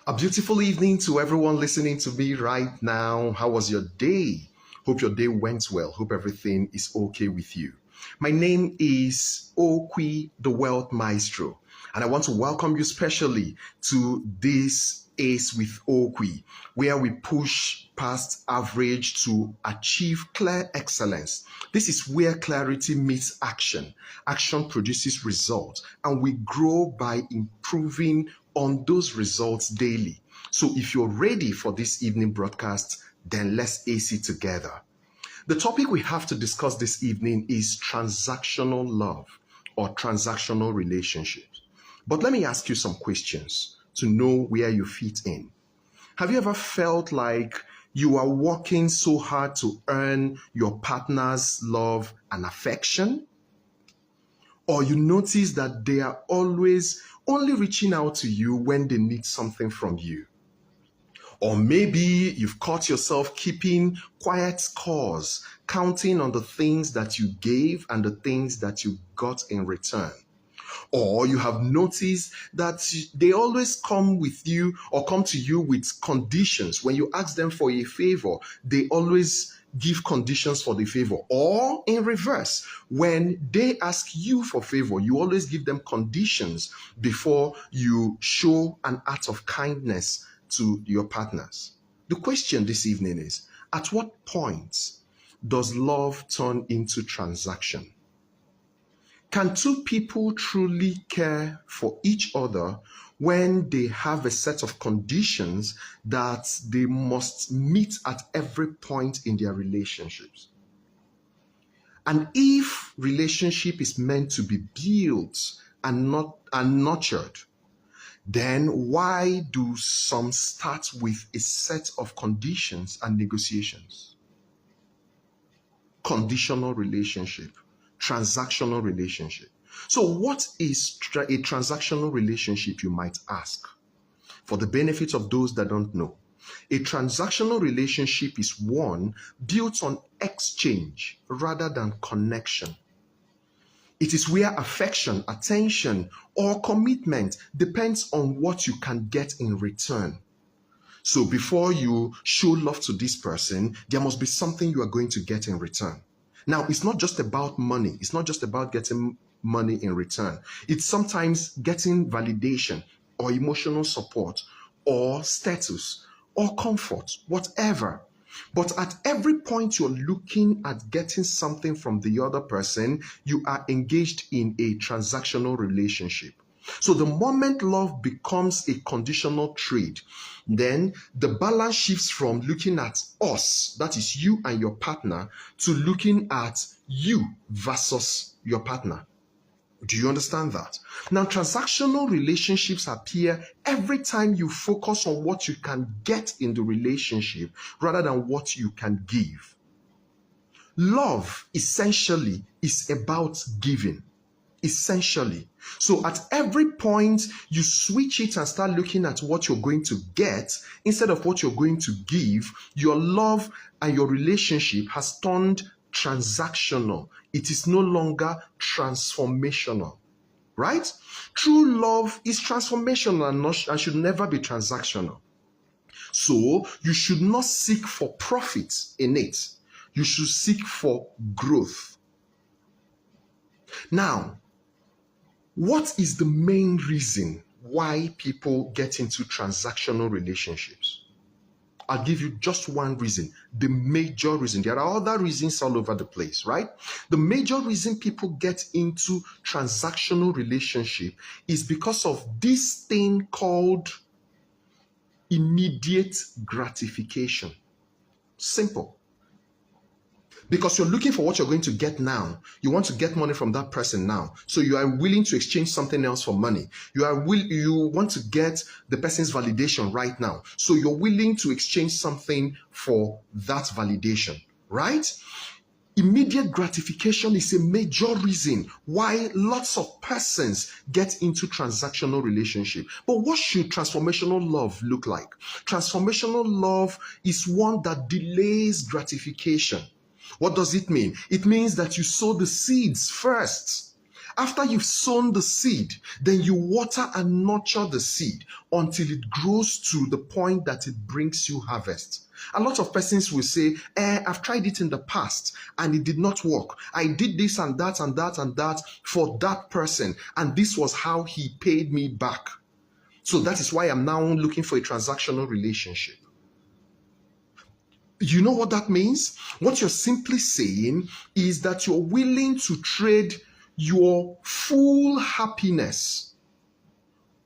A beautiful evening to everyone listening to me right now. How was your day? Hope your day went well. Hope everything is okay with you. My name is Oqui, the Wealth Maestro, and I want to welcome you specially to this Ace with Oqui, where we push past average to achieve clear excellence. This is where clarity meets action. Action produces results, and we grow by improving on those results daily. So if you're ready for this evening broadcast, then let's ace it together. The topic we have to discuss this evening is transactional love or transactional relationships. But let me ask you some questions to know where you fit in. Have you ever felt like you are working so hard to earn your partner's love and affection? Or you notice that they are always only reaching out to you when they need something from you? Or maybe you've caught yourself keeping quiet scores, counting on the things that you gave and the things that you got in return. Or you have noticed that they always come with you or come to you with conditions. When you ask them for a favor, they always give conditions for the favor. Or in reverse, when they ask you for favor, you always give them conditions before you show an act of kindness to your partners. The question this evening is, at what point does love turn into transaction? Can two people truly care for each other when they have a set of conditions that they must meet at every point in their relationships? And if relationship is meant to be built and nurtured, then why do some start with a set of conditions and negotiations? Conditional relationship, transactional relationship. So what is a transactional relationship, you might ask? For the benefit of those that don't know, a transactional relationship is one built on exchange rather than connection. It is where affection, attention, or commitment depends on what you can get in return. So before you show love to this person, there must be something you are going to get in return. Now, it's not just about money. It's not just about getting money in return. It's sometimes getting validation or emotional support or status or comfort, whatever. But at every point you're looking at getting something from the other person, you are engaged in a transactional relationship. So the moment love becomes a conditional trade, then the balance shifts from looking at us, that is you and your partner, to looking at you versus your partner. Do you understand that? Now, transactional relationships appear every time you focus on what you can get in the relationship rather than what you can give. Love essentially is about giving. Essentially. So at every point you switch it and start looking at what you're going to get instead of what you're going to give, your love and your relationship has turned transactional. It is no longer transformational, right? True love is transformational and should never be transactional. So you should not seek for profit in it. You should seek for growth. Now, what is the main reason why people get into transactional relationships? I'll give you just one reason, the major reason. There are other reasons all over the place, right? The major reason people get into transactional relationship is because of this thing called immediate gratification. Simple. Because you're looking for what you're going to get now. You want to get money from that person now. So you are willing to exchange something else for money. You want to get the person's validation right now. So you're willing to exchange something for that validation, right? Immediate gratification is a major reason why lots of persons get into transactional relationship. But what should transformational love look like? Transformational love is one that delays gratification. What does it mean? It means that you sow the seeds first After you've sown the seed, then you water and nurture the seed until it grows to the point that it brings you harvest. A lot of persons will say, I've tried it in the past and it did not work. I did this and that and that and that for that person, and this was how he paid me back. So that is why I'm now looking for a transactional relationship. You know what that means? What you're simply saying is that you're willing to trade your full happiness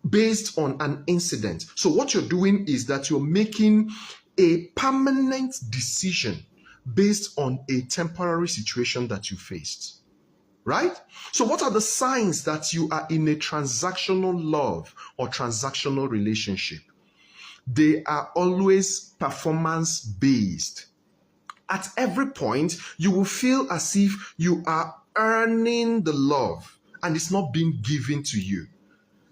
based on an incident. So what you're doing is that you're making a permanent decision based on a temporary situation that you faced. Right? So what are the signs that you are in a transactional love or transactional relationship? They are always performance based. At every point, you will feel as if you are earning the love and it's not being given to you.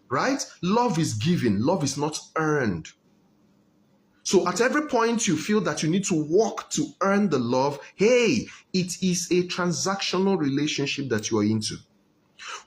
Right? Love is given, love is not earned. So at every point you feel that you need to work to earn the love, hey, it is a transactional relationship that you are into.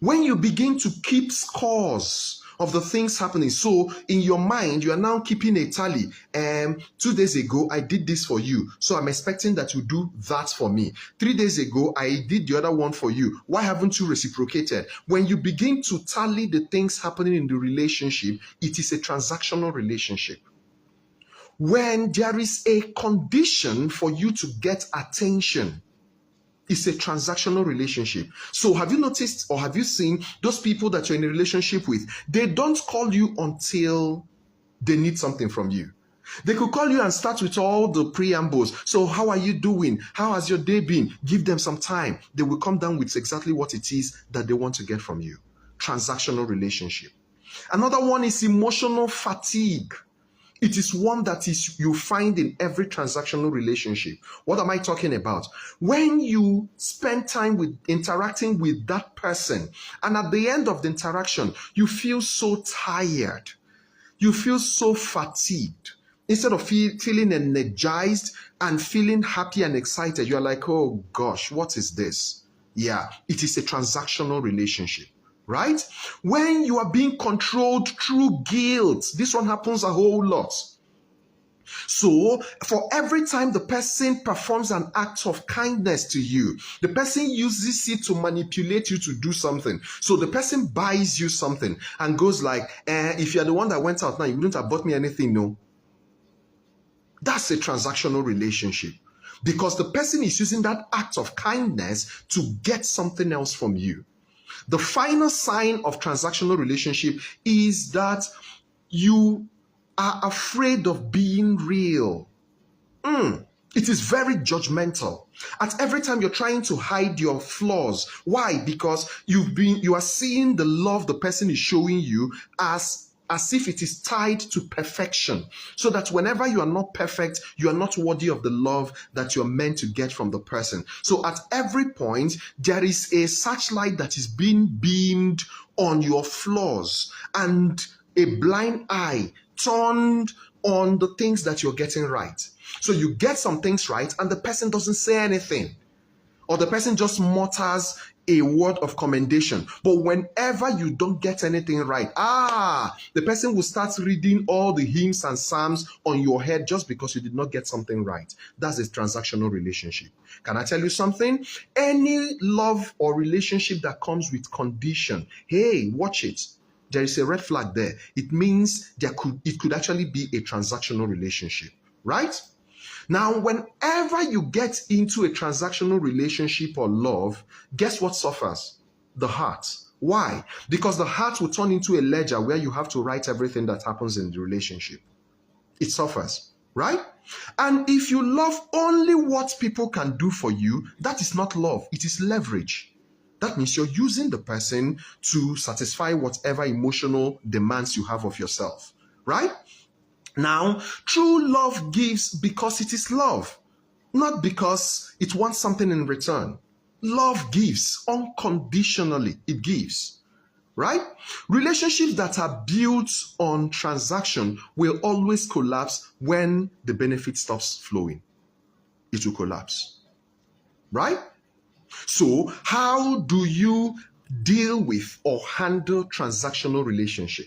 When you begin to keep scores of the things happening, so in your mind, you are now keeping a tally. 2 days ago, I did this for you, so I'm expecting that you do that for me. 3 days ago, I did the other one for you. Why haven't you reciprocated? When you begin to tally the things happening in the relationship, it is a transactional relationship. When there is a condition for you to get attention, it's a transactional relationship. So have you noticed or have you seen those people that you're in a relationship with? They don't call you until they need something from you. They could call you and start with all the preambles. So how are you doing? How has your day been? Give them some time. They will come down with exactly what it is that they want to get from you. Transactional relationship. Another one is emotional fatigue. It is one that you find in every transactional relationship. What am I talking about? When you spend time with interacting with that person, and at the end of the interaction, you feel so tired. You feel so fatigued. Instead of feeling energized and feeling happy and excited, you're like, oh gosh, what is this? Yeah, it is a transactional relationship. Right? When you are being controlled through guilt, this one happens a whole lot. So, for every time the person performs an act of kindness to you, the person uses it to manipulate you to do something. So, the person buys you something and goes like, if you're the one that went out now, you wouldn't have bought me anything, no. That's a transactional relationship because the person is using that act of kindness to get something else from you. The final sign of transactional relationship is that you are afraid of being real. It is very judgmental. At every time you're trying to hide your flaws. Why? Because you are seeing the love the person is showing you as if it is tied to perfection, so that whenever you are not perfect, you are not worthy of the love that you're meant to get from the person. So at every point, there is a searchlight that is being beamed on your flaws and a blind eye turned on the things that you're getting right. So you get some things right and the person doesn't say anything, or the person just mutters a word of commendation. But whenever you don't get anything right, the person will start reading all the hymns and psalms on your head just because you did not get something right. That's a transactional relationship. Can I tell you something? Any love or relationship that comes with condition, hey, watch it. There is a red flag there. It means it could actually be a transactional relationship, right? Now, whenever you get into a transactional relationship or love, guess what suffers? The heart. Why? Because the heart will turn into a ledger where you have to write everything that happens in the relationship. It suffers, right? And if you love only what people can do for you, that is not love. It is leverage. That means you're using the person to satisfy whatever emotional demands you have of yourself, right? Now, true love gives because it is love, not because it wants something in return. Love gives unconditionally. It gives, right? Relationships that are built on transaction will always collapse when the benefit stops flowing. It will collapse, right? So how do you deal with or handle transactional relationship,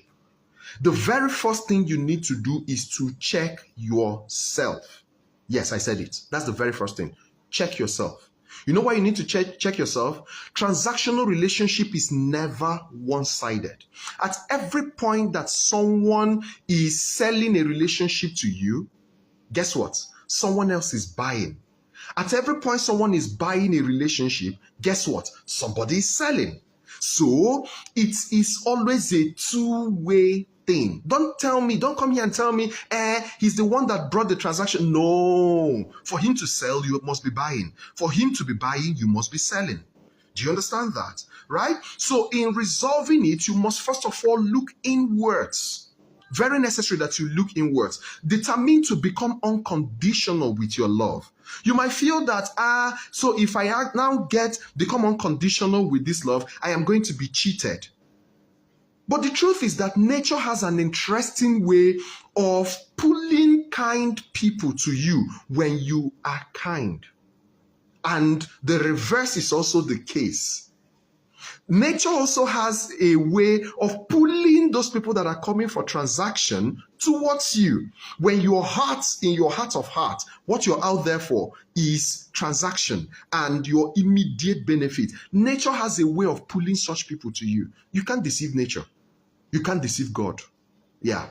the very first thing you need to do is to check yourself. Yes, I said it. That's the very first thing. Check yourself. You know why you need to check yourself? Transactional relationship is never one-sided. At every point that someone is selling a relationship to you, guess what? Someone else is buying. At every point someone is buying a relationship, guess what? Somebody is selling. So it is always a two-way thing. Don't come here and tell me, he's the one that brought the transaction. No. For him to sell, you must be buying. For him to be buying, you must be selling. Do you understand that? Right? So in resolving it, you must first of all look inwards. Very necessary that you look inwards. Determined to become unconditional with your love. You might feel that, so if I now become unconditional with this love, I am going to be cheated. But the truth is that nature has an interesting way of pulling kind people to you when you are kind. And the reverse is also the case. Nature also has a way of pulling those people that are coming for transaction towards you. When in your heart of heart, what you're out there for is transaction and your immediate benefit. Nature has a way of pulling such people to you. You can't deceive nature. You can't deceive God. Yeah.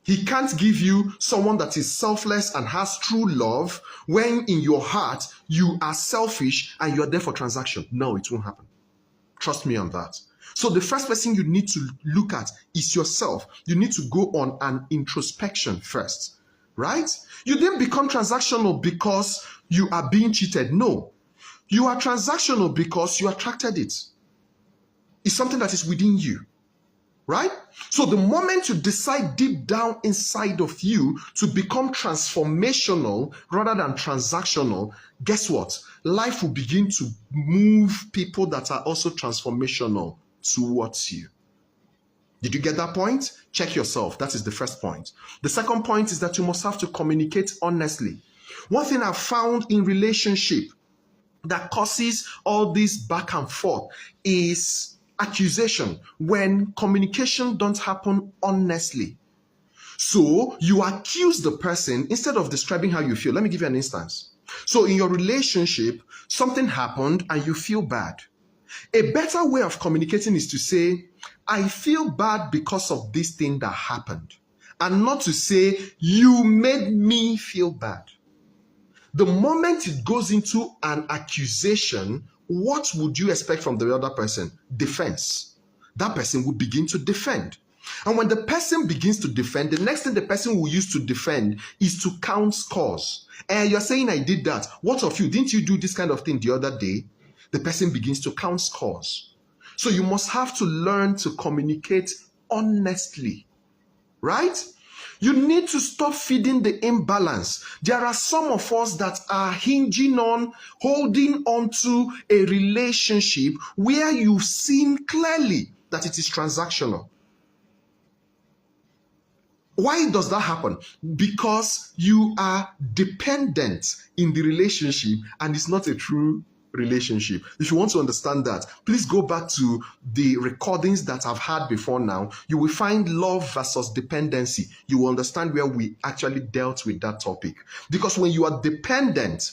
He can't give you someone that is selfless and has true love when in your heart you are selfish and you're there for transaction. No, it won't happen. Trust me on that. So the first person you need to look at is yourself. You need to go on an introspection first, right? You didn't become transactional because you are being cheated. No. You are transactional because you attracted it. It's something that is within you, right? So the moment you decide deep down inside of you to become transformational rather than transactional, guess what? Life will begin to move people that are also transformational towards you. Did you get that point? Check yourself. That is the first point. The second point is that you must have to communicate honestly. One thing I've found in relationship that causes all this back and forth is accusation when communication don't happen honestly. So you accuse the person instead of describing how you feel. Let me give you an instance. So in your relationship, something happened and you feel bad. A better way of communicating is to say, I feel bad because of this thing that happened. And not to say, you made me feel bad. The moment it goes into an accusation, what would you expect from the other person? Defense. That person will begin to defend. And when the person begins to defend, the next thing the person will use to defend is to count scores. You're saying I did that. What of you? Didn't you do this kind of thing the other day? The person begins to count scores. So you must have to learn to communicate honestly, right? You need to stop feeding the imbalance. There are some of us that are hinging on, holding on to a relationship where you've seen clearly that it is transactional. Why does that happen? Because you are dependent in the relationship and it's not a true relationship. If you want to understand that, please go back to the recordings that I've had before now. You will find love versus dependency. You will understand where we actually dealt with that topic. Because when you are dependent,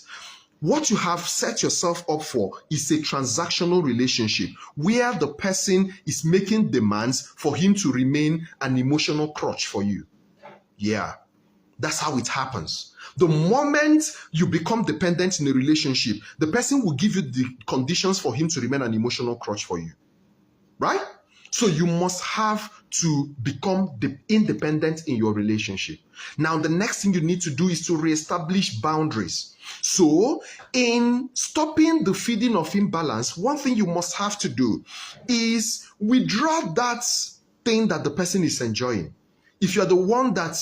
what you have set yourself up for is a transactional relationship where the person is making demands for him to remain an emotional crutch for you. Yeah, that's how it happens. The moment you become dependent in a relationship, the person will give you the conditions for him to remain an emotional crutch for you, right? So you must have to become independent in your relationship. Now, the next thing you need to do is to reestablish boundaries. So in stopping the feeding of imbalance, one thing you must have to do is withdraw that thing that the person is enjoying. If you're the one that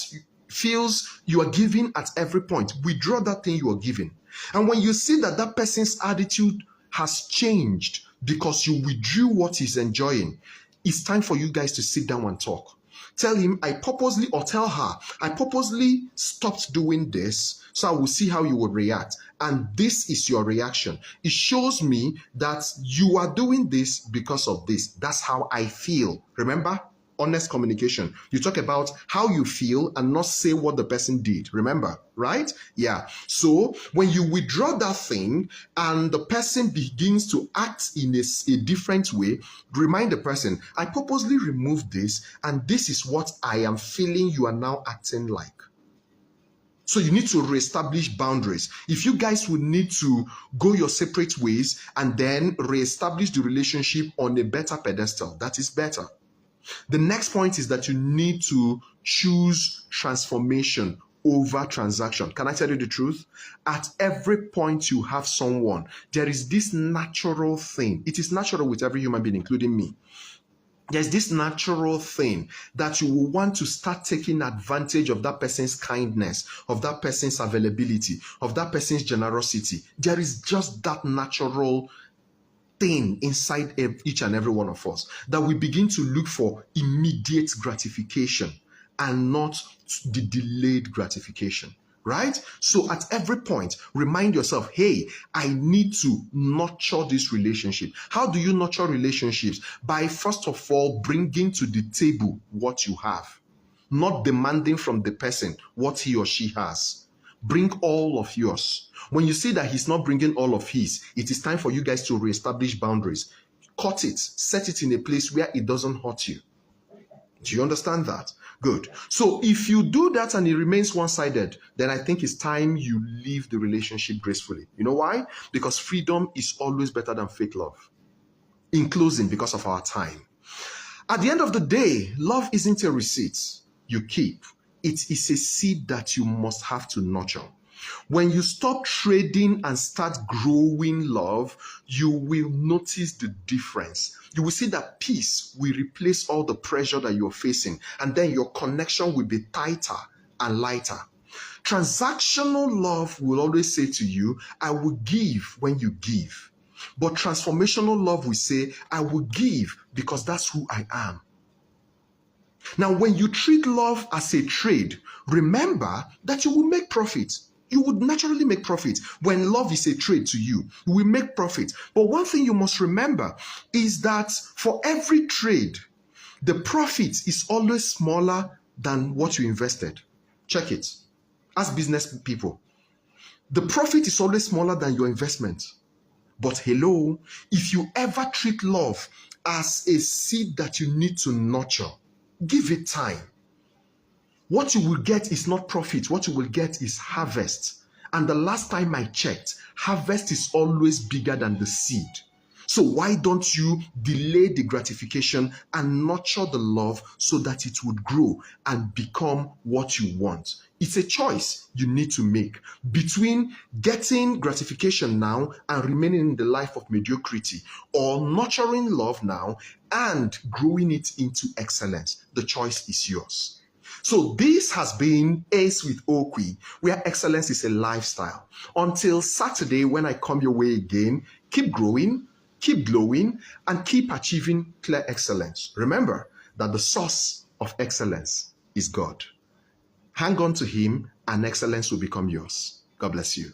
feels you are giving at every point, withdraw that thing you are giving. And when you see that that person's attitude has changed because you withdrew what he's enjoying, it's time for you guys to sit down and talk. Tell him, or tell her, I purposely stopped doing this so I will see how you would react. and this is your reaction. It shows me that you are doing this because of this. That's how I feel. Remember? Honest communication. You talk about how you feel and not say what the person did. Remember, right? Yeah. So when you withdraw that thing and the person begins to act in a different way, remind the person, I purposely removed this, and this is what I am feeling you are now acting like. So you need to reestablish boundaries. If you guys would need to go your separate ways and then reestablish the relationship on a better pedestal, that is better. The next point is that you need to choose transformation over transaction. Can I tell you the truth? At every point you have someone, there is this natural thing. It is natural with every human being, including me. There's this natural thing that you will want to start taking advantage of that person's kindness, of that person's availability, of that person's generosity. There is just that natural thing inside each and every one of us that we begin to look for immediate gratification and not the delayed gratification, right? So at every point, remind yourself, hey, I need to nurture this relationship. How do you nurture relationships? By first of all, bringing to the table what you have, not demanding from the person what he or she has. Bring all of yours. When you see that he's not bringing all of his, it is time for you guys to reestablish boundaries. Cut it, set it in a place where it doesn't hurt you. Do you understand that? Good. So if you do that and it remains one-sided, then I think it's time you leave the relationship gracefully. You know why? Because freedom is always better than fake love. In closing, because of our time, at the end of the day, love isn't a receipt you keep. It is a seed that you must have to nurture. When you stop trading and start growing love, you will notice the difference. You will see that peace will replace all the pressure that you're facing, and then your connection will be tighter and lighter. Transactional love will always say to you, I will give when you give. But transformational love will say, I will give because that's who I am. Now, when you treat love as a trade, remember that you will make profit. You would naturally make profit. When love is a trade to you, you will make profit. But one thing you must remember is that for every trade, the profit is always smaller than what you invested. Check it. As business people, the profit is always smaller than your investment. But hello, if you ever treat love as a seed that you need to nurture, give it time. What you will get is not profit. What you will get is harvest. And the last time I checked, harvest is always bigger than the seed. So why don't you delay the gratification and nurture the love so that it would grow and become what you want? It's a choice you need to make between getting gratification now and remaining in the life of mediocrity, or nurturing love now and growing it into excellence. The choice is yours. So this has been Ace with Oqui, where excellence is a lifestyle. Until Saturday, when I come your way again, keep growing, keep glowing, and keep achieving clear excellence. Remember that the source of excellence is God. Hang on to Him, and excellence will become yours. God bless you.